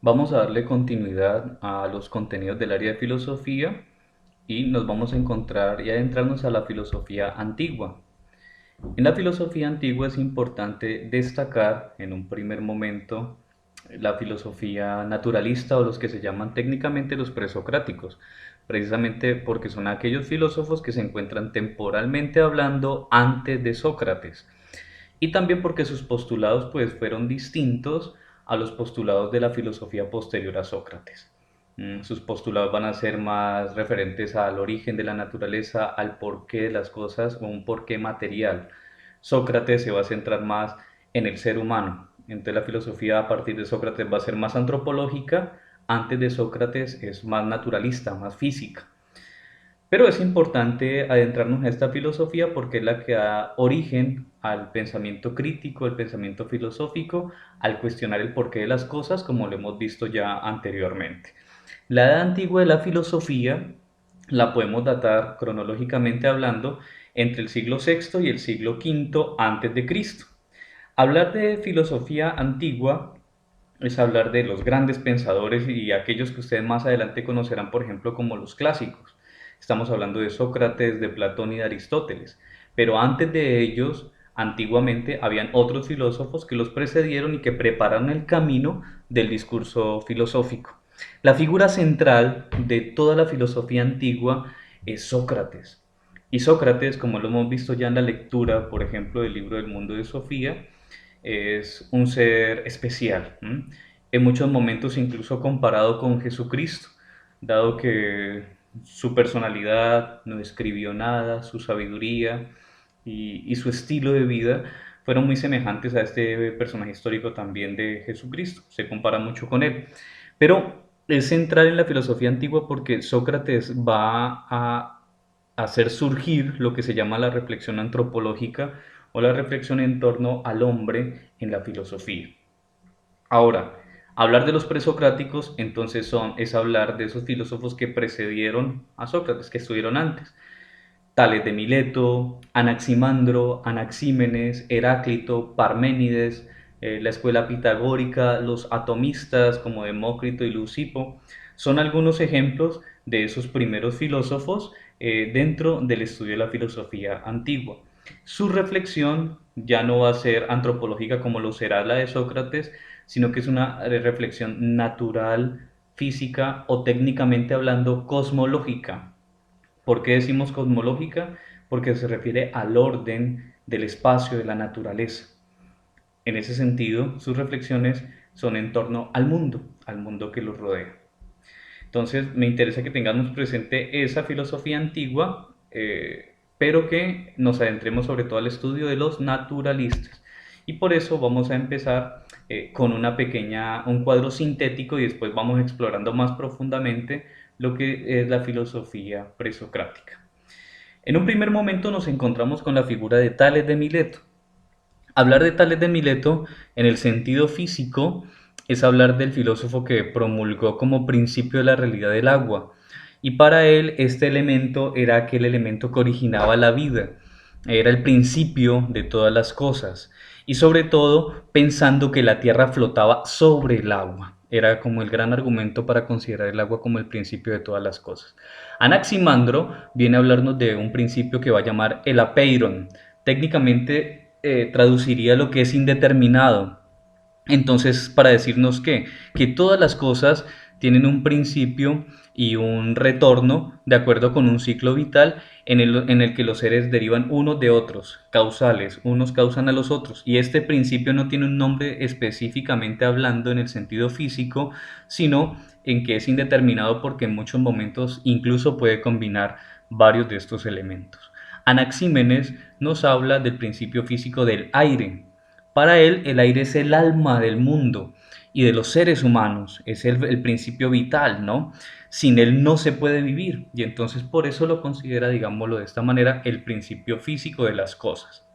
Vamos a darle continuidad a los contenidos del área de filosofía y nos vamos a encontrar y adentrarnos a la filosofía antigua. En la filosofía antigua es importante destacar en un primer momento la filosofía naturalista o los que se llaman técnicamente los presocráticos, precisamente porque son aquellos filósofos que se encuentran temporalmente hablando antes de Sócrates y también porque sus postulados pues fueron distintos a los postulados de la filosofía posterior a Sócrates. Sus postulados van a ser más referentes al origen de la naturaleza, al porqué de las cosas o un porqué material. Sócrates se va a centrar más en el ser humano. Entonces la filosofía a partir de Sócrates va a ser más antropológica, antes de Sócrates es más naturalista, más física. Pero es importante adentrarnos a esta filosofía porque es la que da origen al pensamiento crítico, al pensamiento filosófico, al cuestionar el porqué de las cosas, como lo hemos visto ya anteriormente. La edad antigua de la filosofía la podemos datar cronológicamente hablando entre el siglo sexto y el siglo quinto antes de Cristo. Hablar de filosofía antigua es hablar de los grandes pensadores y aquellos que ustedes más adelante conocerán, por ejemplo, como los clásicos. Estamos hablando de Sócrates, de Platón y de Aristóteles. Pero antes de ellos, antiguamente, habían otros filósofos que los precedieron y que prepararon el camino del discurso filosófico. La figura central de toda la filosofía antigua es Sócrates. Y Sócrates, como lo hemos visto ya en la lectura, por ejemplo, del libro del Mundo de Sofía, es un ser especial, en muchos momentos incluso comparado con Jesucristo, dado que su personalidad no escribió nada, su sabiduría y su estilo de vida fueron muy semejantes a este personaje histórico también de Jesucristo, se compara mucho con él. Pero es central en la filosofía antigua porque Sócrates va a hacer surgir lo que se llama la reflexión antropológica o la reflexión en torno al hombre en la filosofía. Ahora, hablar de los presocráticos entonces es hablar de esos filósofos que precedieron a Sócrates, que estuvieron antes. Tales de Mileto, Anaximandro, Anaxímenes, Heráclito, Parménides, la escuela pitagórica, los atomistas como Demócrito y Leucipo, son algunos ejemplos de esos primeros filósofos dentro del estudio de la filosofía antigua. Su reflexión ya no va a ser antropológica como lo será la de Sócrates, sino que es una reflexión natural, física o técnicamente hablando cosmológica. ¿Por qué decimos cosmológica? Porque se refiere al orden del espacio de la naturaleza. En ese sentido, sus reflexiones son en torno al mundo que los rodea. Entonces, me interesa que tengamos presente esa filosofía antigua, pero que nos adentremos sobre todo al estudio de los naturalistas. Y por eso vamos a empezar con un cuadro sintético y después vamos explorando más profundamente lo que es la filosofía presocrática. En un primer momento nos encontramos con la figura de Tales de Mileto. Hablar de Tales de Mileto en el sentido físico es hablar del filósofo que promulgó como principio de la realidad del agua. Y para él este elemento era aquel elemento que originaba la vida, era el principio de todas las cosas. Y sobre todo pensando que la tierra flotaba sobre el agua. Era como el gran argumento para considerar el agua como el principio de todas las cosas. Anaximandro viene a hablarnos de un principio que va a llamar el apeiron. Técnicamente traduciría lo que es indeterminado. Entonces, para decirnos que todas las cosas tienen un principio y un retorno de acuerdo con un ciclo vital en el que los seres derivan unos de otros, causales, unos causan a los otros. Y este principio no tiene un nombre específicamente hablando en el sentido físico, sino en que es indeterminado porque en muchos momentos incluso puede combinar varios de estos elementos. Anaxímenes nos habla del principio físico del aire. Para él, el aire es el alma del mundo y de los seres humanos, es el principio vital, ¿no? Sin él no se puede vivir y entonces por eso lo considera, digámoslo de esta manera, el principio físico de las cosas.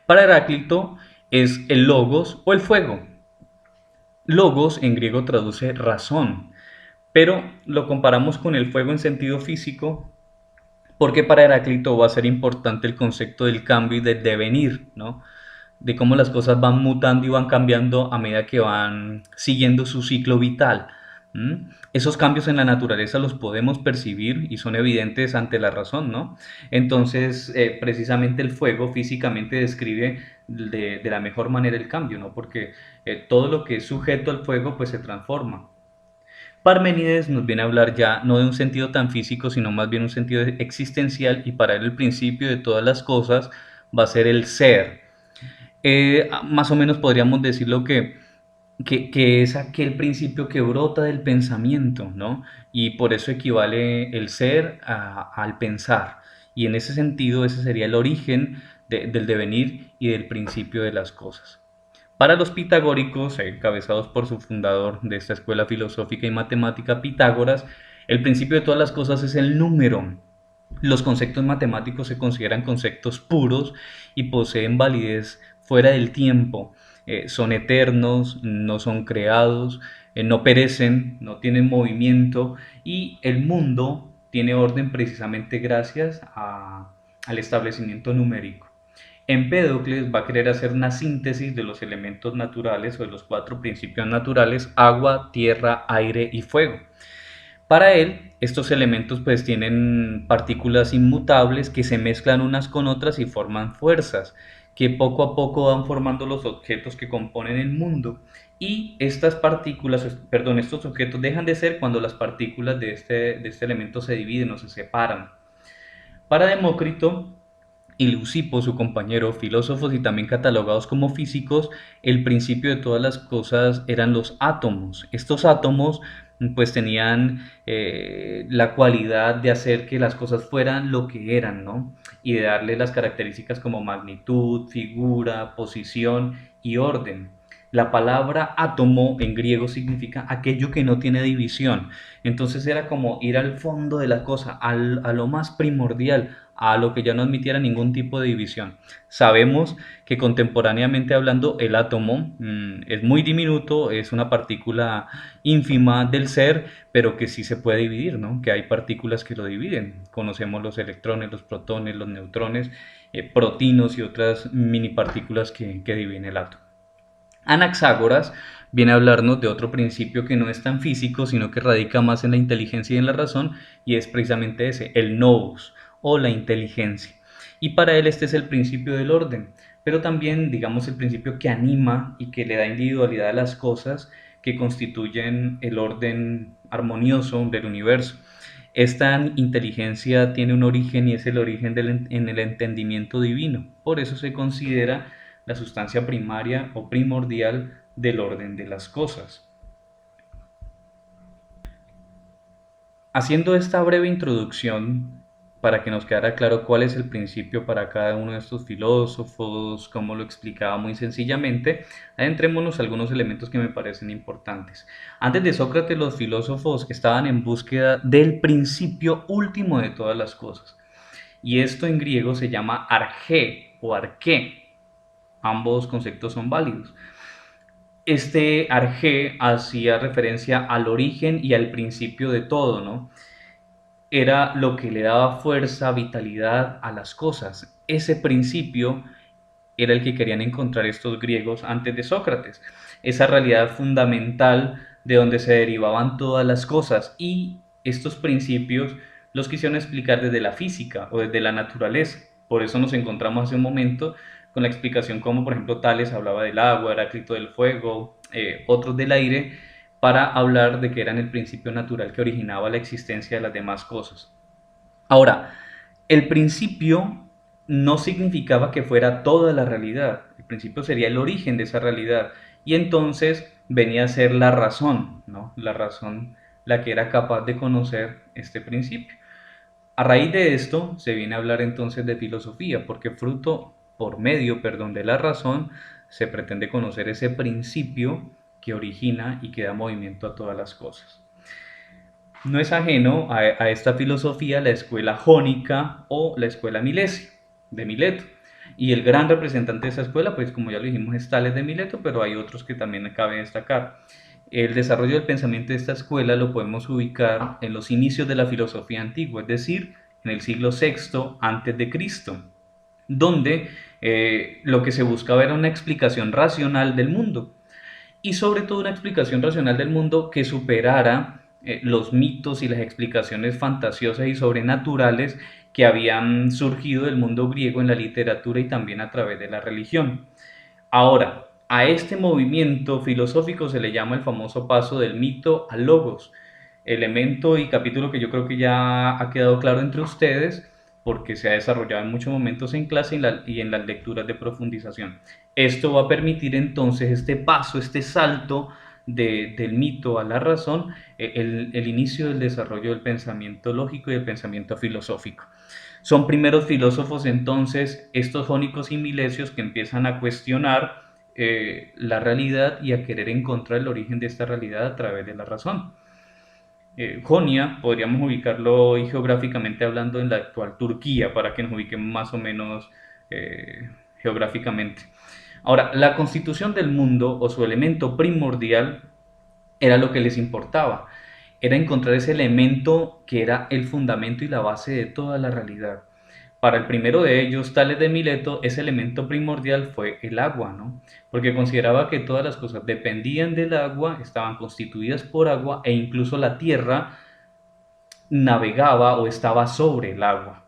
Para Heráclito es el logos o el fuego. Logos en griego traduce razón, pero lo comparamos con el fuego en sentido físico porque para Heráclito va a ser importante el concepto del cambio y del devenir, ¿no? de cómo las cosas van mutando y van cambiando a medida que van siguiendo su ciclo vital. ¿M? Esos cambios en la naturaleza los podemos percibir y son evidentes ante la razón, ¿no? Entonces, precisamente el fuego físicamente describe de la mejor manera el cambio, ¿no? Porque todo lo que es sujeto al fuego, pues se transforma. Parménides nos viene a hablar ya no de un sentido tan físico, sino más bien un sentido existencial, y para él el principio de todas las cosas va a ser el ser. Más o menos podríamos decirlo que es aquel principio que brota del pensamiento, ¿no? Y por eso equivale el ser al pensar. Y en ese sentido, ese sería el origen del devenir y del principio de las cosas. Para los pitagóricos, encabezados por su fundador de esta escuela filosófica y matemática, Pitágoras, el principio de todas las cosas es el número. Los conceptos matemáticos se consideran conceptos puros y poseen validez fuera del tiempo. Son eternos, no son creados, no perecen, no tienen movimiento, y el mundo tiene orden precisamente gracias al establecimiento numérico. Empédocles va a querer hacer una síntesis de los elementos naturales o de los cuatro principios naturales: agua, tierra, aire y fuego. Para él, estos elementos pues tienen partículas inmutables que se mezclan unas con otras y forman fuerzas, que poco a poco van formando los objetos que componen el mundo. Y estas partículas, perdón, estos objetos dejan de ser cuando las partículas de este elemento se dividen o se separan. Para Demócrito y Leucipo, su compañero, filósofos y también catalogados como físicos, el principio de todas las cosas eran los átomos. Estos átomos pues tenían la cualidad de hacer que las cosas fueran lo que eran, ¿no? Y de darle las características como magnitud, figura, posición y orden. La palabra átomo en griego significa aquello que no tiene división. Entonces era como ir al fondo de la cosa, a lo más primordial, a lo que ya no admitiera ningún tipo de división. Sabemos que contemporáneamente hablando el átomo es muy diminuto, es una partícula ínfima del ser, pero que sí se puede dividir, ¿no? Que hay partículas que lo dividen. Conocemos los electrones, los protones, los neutrones, protinos y otras mini partículas que dividen el átomo. Anaxágoras viene a hablarnos de otro principio que no es tan físico, sino que radica más en la inteligencia y en la razón, y es precisamente ese, el nous, o la inteligencia. Y para él este es el principio del orden, pero también, digamos, el principio que anima y que le da individualidad a las cosas que constituyen el orden armonioso del universo. Esta inteligencia tiene un origen y es el origen en el entendimiento divino. Por eso se considera la sustancia primaria o primordial del orden de las cosas. Haciendo esta breve introducción para que nos quedara claro cuál es el principio para cada uno de estos filósofos, cómo lo explicaba muy sencillamente, adentrémonos a algunos elementos que me parecen importantes. Antes de Sócrates, los filósofos estaban en búsqueda del principio último de todas las cosas. Y esto en griego se llama arché o arqué. Ambos conceptos son válidos. Este arjé hacía referencia al origen y al principio de todo, ¿no? Era lo que le daba fuerza, vitalidad a las cosas. Ese principio era el que querían encontrar estos griegos antes de Sócrates. Esa realidad fundamental de donde se derivaban todas las cosas. Y estos principios los quisieron explicar desde la física o desde la naturaleza. Por eso nos encontramos hace un momento con la explicación como, por ejemplo, Tales hablaba del agua, Heráclito del fuego, otros del aire, para hablar de que eran el principio natural que originaba la existencia de las demás cosas. Ahora, el principio no significaba que fuera toda la realidad. El principio sería el origen de esa realidad. Y entonces venía a ser la razón, ¿no? La razón la que era capaz de conocer este principio. A raíz de esto se viene a hablar entonces de filosofía, porque por medio, perdón, de la razón, se pretende conocer ese principio que origina y que da movimiento a todas las cosas. No es ajeno a esta filosofía la escuela jónica o la escuela milesio, de Mileto. Y el gran representante de esa escuela, pues como ya lo dijimos, es Tales de Mileto, pero hay otros que también cabe destacar. El desarrollo del pensamiento de esta escuela lo podemos ubicar en los inicios de la filosofía antigua, es decir, en el siglo VI antes de Cristo, donde Lo que se buscaba era una explicación racional del mundo y sobre todo una explicación racional del mundo que superara los mitos y las explicaciones fantasiosas y sobrenaturales que habían surgido del mundo griego en la literatura y también a través de la religión. Ahora, a este movimiento filosófico se le llama el famoso paso del mito al logos, elemento y capítulo que yo creo que ya ha quedado claro entre ustedes porque se ha desarrollado en muchos momentos en clase y en las lecturas de profundización. Esto va a permitir entonces este paso, este salto del mito a la razón, el inicio del desarrollo del pensamiento lógico y del pensamiento filosófico. Son primeros filósofos entonces estos jónicos y milesios que empiezan a cuestionar la realidad y a querer encontrar el origen de esta realidad a través de la razón. Jonia podríamos ubicarlo hoy geográficamente hablando en la actual Turquía para que nos ubiquemos más o menos geográficamente. Ahora, la constitución del mundo o su elemento primordial era lo que les importaba, era encontrar ese elemento que era el fundamento y la base de toda la realidad. Para el primero de ellos, Tales de Mileto, ese elemento primordial fue el agua, ¿no? Porque consideraba que todas las cosas dependían del agua, estaban constituidas por agua e incluso la tierra navegaba o estaba sobre el agua.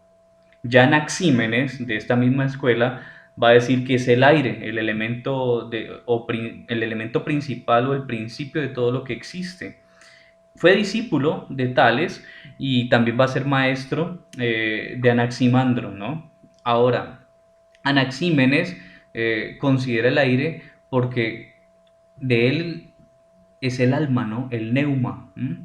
Ya Anaxímenes, de esta misma escuela, va a decir que es el aire, el elemento principal o el principio de todo lo que existe. Fue discípulo de Tales y también va a ser maestro de Anaximandro, ¿no? Ahora, Anaxímenes considera el aire porque de él es el alma, ¿no? El neuma. ¿M?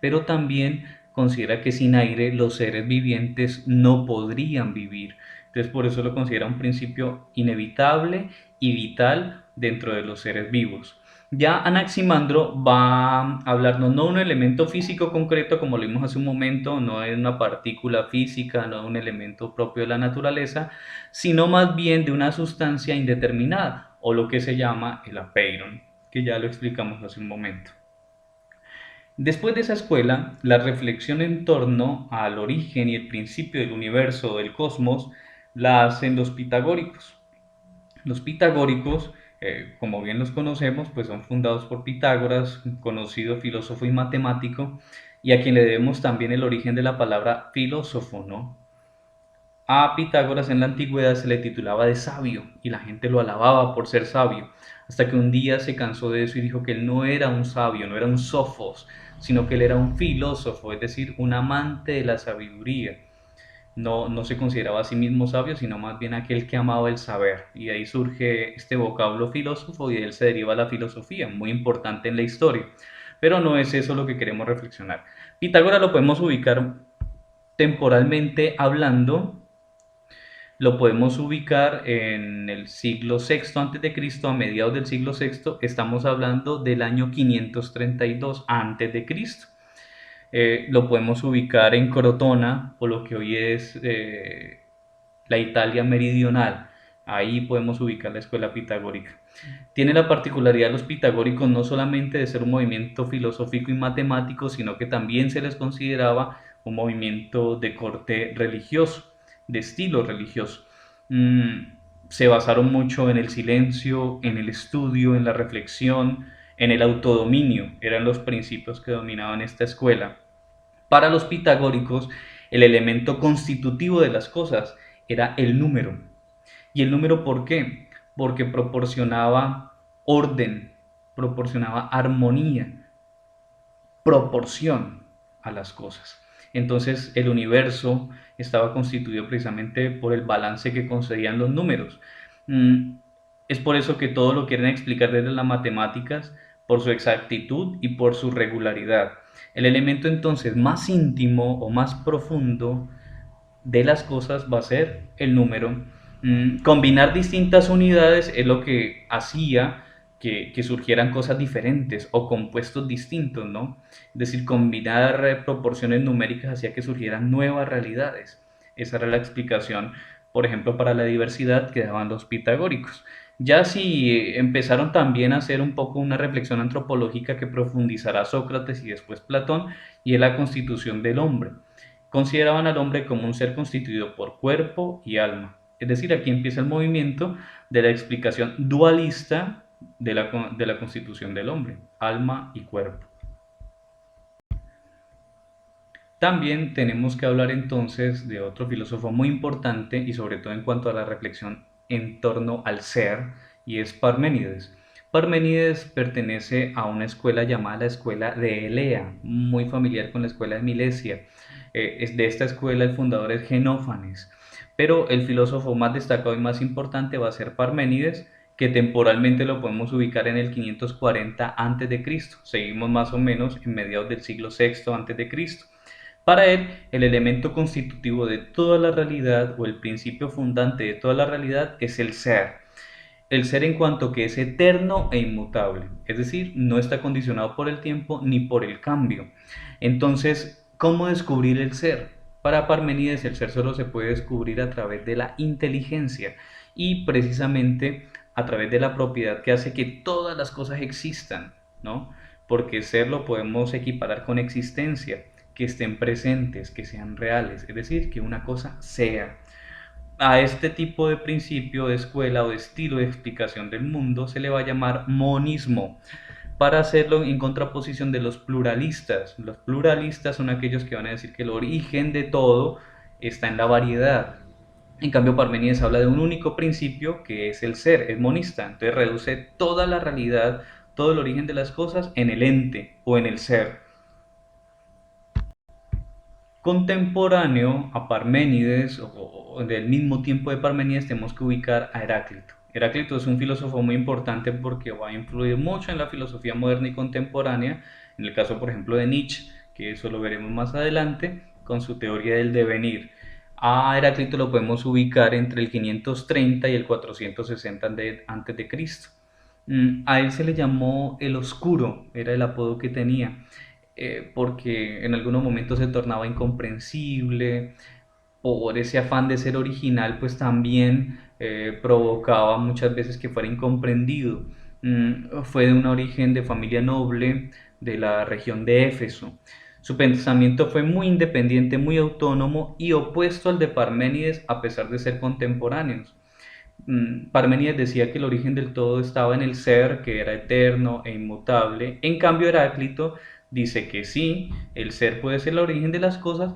Pero también considera que sin aire los seres vivientes no podrían vivir. Entonces por eso lo considera un principio inevitable y vital dentro de los seres vivos. Ya Anaximandro va a hablarnos no de un elemento físico concreto como lo vimos hace un momento, no de una partícula física, no de un elemento propio de la naturaleza, sino más bien de una sustancia indeterminada o lo que se llama el apeiron, que ya lo explicamos hace un momento. Después de esa escuela, la reflexión en torno al origen y el principio del universo o del cosmos la hacen los pitagóricos. Los pitagóricos, como bien los conocemos, pues son fundados por Pitágoras, un conocido filósofo y matemático, y a quien le debemos también el origen de la palabra filósofo, ¿no? A Pitágoras en la antigüedad se le titulaba de sabio y la gente lo alababa por ser sabio, hasta que un día se cansó de eso y dijo que él no era un sabio, no era un sofos, sino que él era un filósofo, es decir, un amante de la sabiduría. No se consideraba a sí mismo sabio, sino más bien aquel que amaba el saber. Y de ahí surge este vocablo filósofo y de él se deriva la filosofía, muy importante en la historia. Pero no es eso lo que queremos reflexionar. Pitágoras lo podemos ubicar temporalmente hablando, lo podemos ubicar en el siglo sexto antes de Cristo, a mediados del siglo sexto, estamos hablando del año 532 antes de Cristo. Lo podemos ubicar en Crotona, o lo que hoy es la Italia meridional. Ahí podemos ubicar la escuela pitagórica. Tiene la particularidad los pitagóricos no solamente de ser un movimiento filosófico y matemático, sino que también se les consideraba un movimiento de corte religioso, de estilo religioso. Mm, Se basaron mucho en el silencio, en el estudio, en la reflexión, en el autodominio. Eran los principios que dominaban esta escuela. Para los pitagóricos, el elemento constitutivo de las cosas era el número. ¿Y el número por qué? Porque proporcionaba orden, proporcionaba armonía, proporción a las cosas. Entonces el universo estaba constituido precisamente por el balance que concedían los números. Mm, Es por eso que todo lo quieren explicar desde las matemáticas, por su exactitud y por su regularidad. El elemento entonces más íntimo o más profundo de las cosas va a ser el número. Combinar distintas unidades es lo que hacía que surgieran cosas diferentes o compuestos distintos, ¿no? Es decir, combinar proporciones numéricas hacía que surgieran nuevas realidades. Esa era la explicación, por ejemplo, para la diversidad que daban los pitagóricos. Ya si empezaron también a hacer un poco una reflexión antropológica que profundizará Sócrates y después Platón, y es la constitución del hombre. Consideraban al hombre como un ser constituido por cuerpo y alma. Es decir, aquí empieza el movimiento de la explicación dualista de la constitución del hombre, alma y cuerpo. También tenemos que hablar entonces de otro filósofo muy importante y sobre todo en cuanto a la reflexión en torno al ser, y es Parménides. Parménides pertenece a una escuela llamada la escuela de Elea, muy familiar con la escuela de Milesia. Es de esta escuela el fundador es Genófanes, pero el filósofo más destacado y más importante va a ser Parménides, que temporalmente lo podemos ubicar en el 540 a.C. Seguimos más o menos en mediados del siglo VI a.C. Para él, el elemento constitutivo de toda la realidad o el principio fundante de toda la realidad es el ser. El ser en cuanto que es eterno e inmutable, es decir, no está condicionado por el tiempo ni por el cambio. Entonces, ¿cómo descubrir el ser? Para Parmenides el ser solo se puede descubrir a través de la inteligencia y precisamente a través de la propiedad que hace que todas las cosas existan, ¿no? Porque ser lo podemos equiparar con existencia, que estén presentes, que sean reales, es decir, que una cosa sea. A este tipo de principio de escuela o de estilo de explicación del mundo se le va a llamar monismo, para hacerlo en contraposición de los pluralistas. Los pluralistas son aquellos que van a decir que el origen de todo está en la variedad. En cambio, Parmenides habla de un único principio que es el ser, es monista. Entonces reduce toda la realidad, todo el origen de las cosas en el ente o en el ser. Contemporáneo a Parménides o del mismo tiempo de Parménides tenemos que ubicar a Heráclito. Heráclito es un filósofo muy importante porque va a influir mucho en la filosofía moderna y contemporánea, en el caso por ejemplo de Nietzsche, que eso lo veremos más adelante, con su teoría del devenir. A Heráclito lo podemos ubicar entre el 530 y el 460 antes de Cristo. A él se le llamó el Oscuro, era el apodo que tenía, porque en algunos momentos se tornaba incomprensible, por ese afán de ser original, pues también provocaba muchas veces que fuera incomprendido. Fue de un origen de familia noble de la región de Éfeso. Su pensamiento fue muy independiente, muy autónomo y opuesto al de Parménides a pesar de ser contemporáneos. Parmenides decía que el origen del todo estaba en el ser, que era eterno e inmutable. En cambio, Heráclito dice que sí, el ser puede ser el origen de las cosas,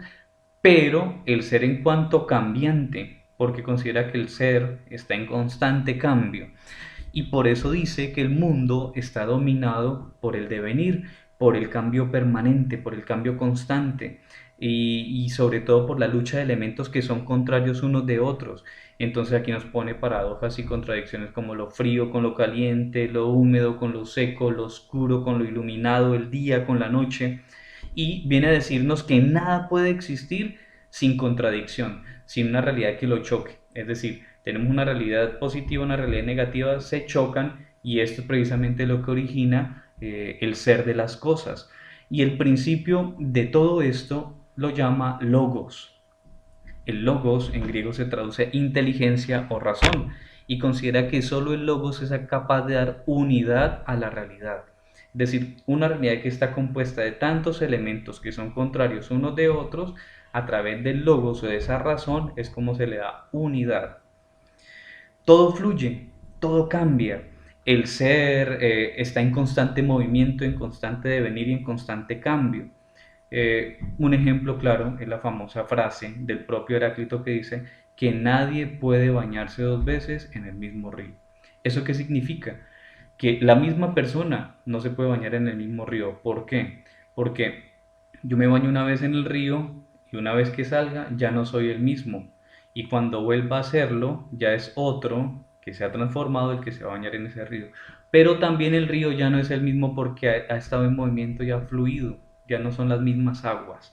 pero el ser en cuanto cambiante, porque considera que el ser está en constante cambio. Y por eso dice que el mundo está dominado por el devenir, por el cambio permanente, por el cambio constante y sobre todo por la lucha de elementos que son contrarios unos de otros. Entonces aquí nos pone paradojas y contradicciones como lo frío con lo caliente, lo húmedo con lo seco, lo oscuro con lo iluminado, el día con la noche. Y viene a decirnos que nada puede existir sin contradicción, sin una realidad que lo choque. Es decir, tenemos una realidad positiva, una realidad negativa, se chocan y esto es precisamente lo que origina el ser de las cosas. Y el principio de todo esto lo llama logos. El logos en griego se traduce inteligencia o razón y considera que solo el logos es capaz de dar unidad a la realidad. Es decir, una realidad que está compuesta de tantos elementos que son contrarios unos de otros, a través del logos o de esa razón es como se le da unidad. Todo fluye, todo cambia. El ser está en constante movimiento, en constante devenir y en constante cambio. Un ejemplo claro es la famosa frase del propio Heráclito que dice que nadie puede bañarse dos veces en el mismo río. ¿Eso qué significa? Que la misma persona no se puede bañar en el mismo río. ¿Por qué? Porque yo me baño una vez en el río y una vez que salga ya no soy el mismo. Y cuando vuelva a hacerlo ya es otro que se ha transformado el que se va a bañar en ese río. Pero también el río ya no es el mismo porque ha estado en movimiento y ha fluido. Ya no son las mismas aguas.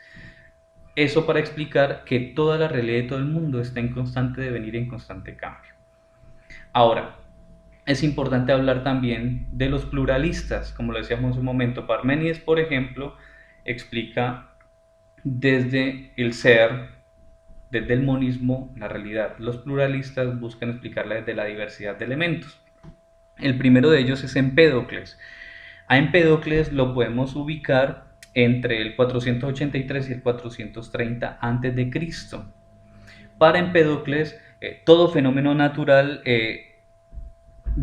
Eso para explicar que toda la realidad de todo el mundo está en constante devenir y en constante cambio. Ahora, es importante hablar también de los pluralistas, como lo decíamos en un momento. Parménides, por ejemplo, explica desde el ser, desde el monismo, la realidad. Los pluralistas buscan explicarla desde la diversidad de elementos. El primero de ellos es Empédocles. A Empédocles lo podemos ubicar entre el 483 y el 430 a.C. Para Empédocles, Todo fenómeno natural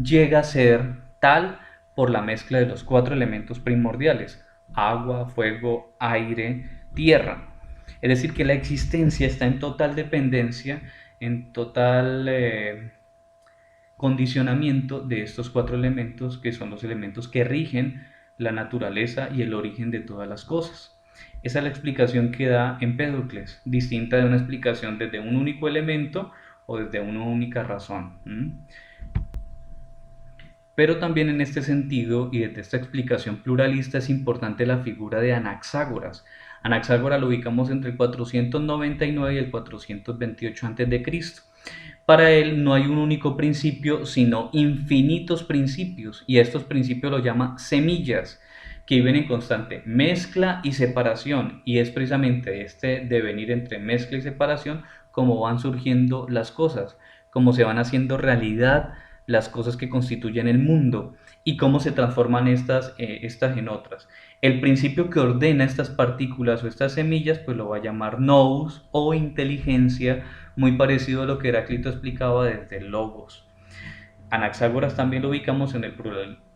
llega a ser tal por la mezcla de los cuatro elementos primordiales: agua, fuego, aire, tierra. Es decir, que la existencia está en total dependencia, en total condicionamiento de estos cuatro elementos, que son los elementos que rigen la naturaleza y el origen de todas las cosas. Esa es la explicación que da Empédocles, distinta de una explicación desde un único elemento o desde una única razón. Pero también en este sentido y desde esta explicación pluralista es importante la figura de Anaxágoras. Anaxágoras lo ubicamos entre el 499 y el 428 a.C. Para él no hay un único principio, sino infinitos principios, y estos principios los llama semillas, que viven en constante mezcla y separación, y es precisamente este devenir entre mezcla y separación como van surgiendo las cosas, cómo se van haciendo realidad las cosas que constituyen el mundo y cómo se transforman estas en otras. El principio que ordena estas partículas o estas semillas, pues lo va a llamar nous o inteligencia, muy parecido a lo que Heráclito explicaba desde el logos. Anaxágoras también lo ubicamos en el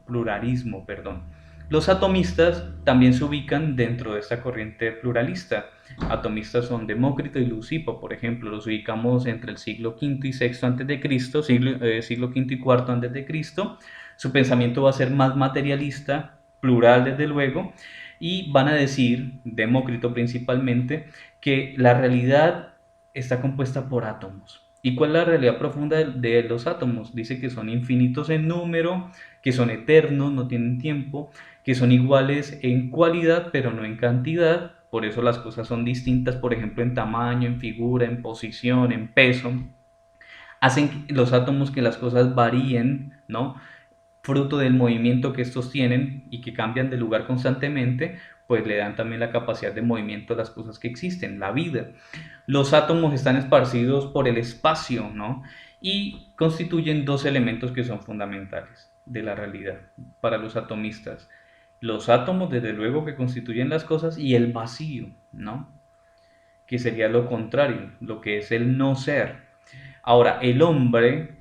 pluralismo, perdón. Los atomistas también se ubican dentro de esta corriente pluralista. Atomistas son Demócrito y Leucipo, por ejemplo, los ubicamos entre el siglo V y VI a.C., siglo V y IV a.C. Su pensamiento va a ser más materialista, plural desde luego, y van a decir, Demócrito principalmente, que la realidad está compuesta por átomos. ¿Y cuál es la realidad profunda de los átomos? Dice que son infinitos en número, que son eternos, no tienen tiempo, que son iguales en cualidad, pero no en cantidad. Por eso las cosas son distintas, por ejemplo, en tamaño, en figura, en posición, en peso. Hacen los átomos que las cosas varíen, ¿no? Fruto del movimiento que estos tienen y que cambian de lugar constantemente, pues le dan también la capacidad de movimiento a las cosas que existen, la vida. Los átomos están esparcidos por el espacio, ¿no? Y constituyen dos elementos que son fundamentales de la realidad para los atomistas. Los átomos, desde luego, que constituyen las cosas, y el vacío, ¿no? Que sería lo contrario, lo que es el no ser. Ahora, el hombre,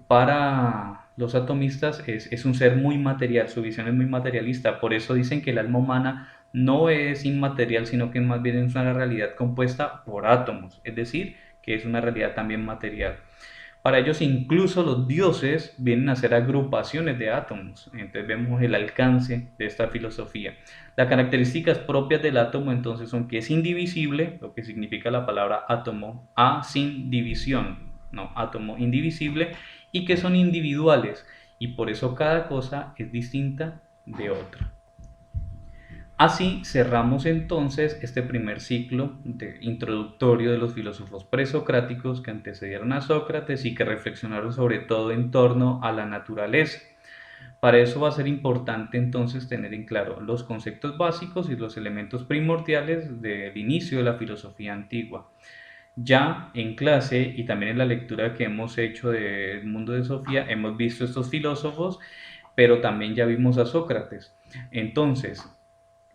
para los atomistas, es un ser muy material, su visión es muy materialista, por eso dicen que el alma humana no es inmaterial, sino que más bien es una realidad compuesta por átomos, es decir, que es una realidad también material. Para ellos incluso los dioses vienen a ser agrupaciones de átomos. Entonces vemos el alcance de esta filosofía. Las características propias del átomo entonces son que es indivisible, lo que significa la palabra átomo, a sin división, no, átomo indivisible, y que son individuales, y por eso cada cosa es distinta de otra. Así cerramos entonces este primer ciclo introductorio de los filósofos presocráticos que antecedieron a Sócrates y que reflexionaron sobre todo en torno a la naturaleza. Para eso va a ser importante entonces tener en claro los conceptos básicos y los elementos primordiales del inicio de la filosofía antigua. Ya en clase y también en la lectura que hemos hecho del mundo de Sofía hemos visto estos filósofos, pero también ya vimos a Sócrates. Entonces,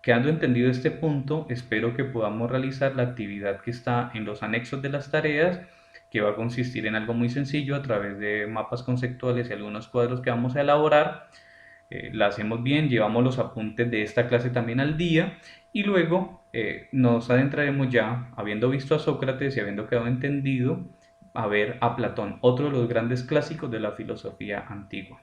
quedando entendido este punto, espero que podamos realizar la actividad que está en los anexos de las tareas, que va a consistir en algo muy sencillo a través de mapas conceptuales y algunos cuadros que vamos a elaborar. La hacemos bien, llevamos los apuntes de esta clase también al día, y luego nos adentraremos ya, habiendo visto a Sócrates y habiendo quedado entendido, a ver a Platón, otro de los grandes clásicos de la filosofía antigua.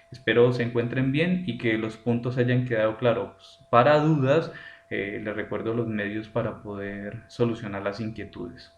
Espero se encuentren bien y que los puntos hayan quedado claros. Para dudas, les recuerdo los medios para poder solucionar las inquietudes.